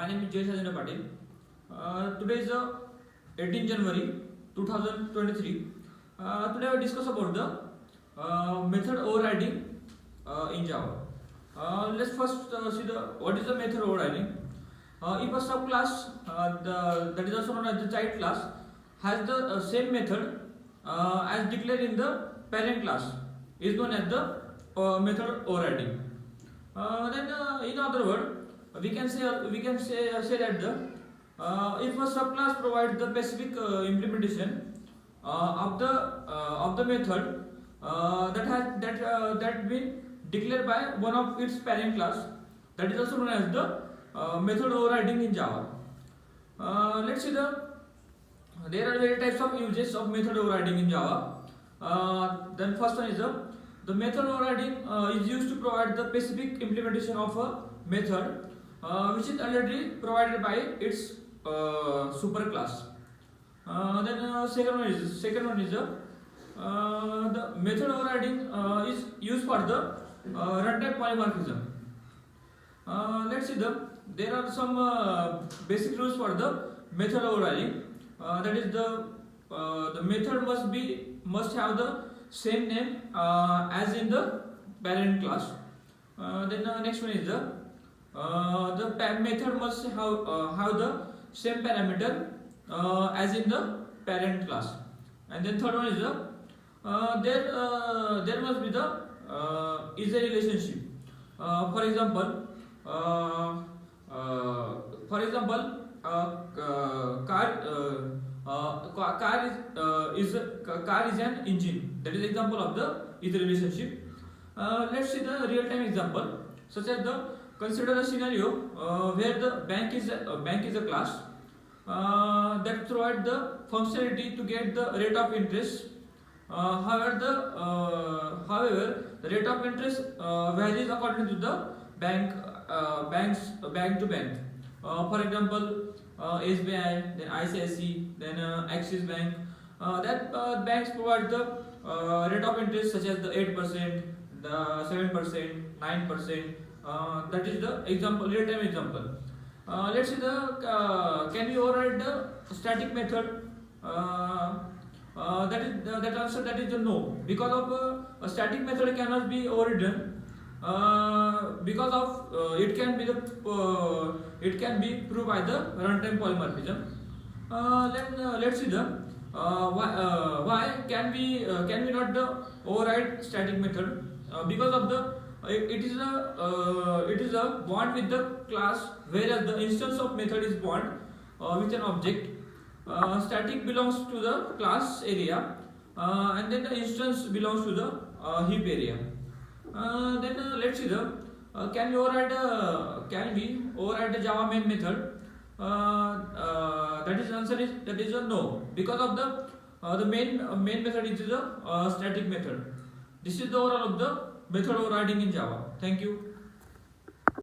My name is Jay Sajana Patil. Today is 18 January 2023. Today I will discuss about the method overriding in Java. Let's first see what is the method overriding. If a subclass that is also known as the child class has the same method as declared in the parent class, is known as the method overriding. Then in other words, we can say that if a subclass provides the specific implementation of the method that been declared by one of its parent class, that is also known as the method overriding in Java. Let's see there are various types of uses of method overriding in Java. Then first one is the method overriding is used to provide the specific implementation of a method which is already provided by its superclass. Then second one is the method overriding is used for the runtime polymorphism. Let's see there are some basic rules for the method overriding. That is the method must have the same name as in the parent class. Then next one is the method must have the same parameter as in the parent class. And then third one is there must be the is a relationship. For example, car is an engine. That is example of the is a relationship. Let's see the real-time example, such as consider a scenario where the bank is a class that provides the functionality to get the rate of interest. However, the rate of interest varies according to the bank to bank. For example, SBI, then ICICI, then Axis Bank. That banks provide the rate of interest such as the 8%, the 7%, 9%. That is the example, real-time example. Let's see can we override the static method? That answer that is the no, because of a static method cannot be overridden because of it can be proved by the runtime polymorphism. Let's see why can we not override static method? Because of it is a bond with the class, whereas the instance of method is bond with an object. Static belongs to the class area, and then the instance belongs to the heap area. Then let's see can we override the Java main method? That is answer is a no, because of the main method is a static method. This is the overall of the method overriding in Java. Thank you.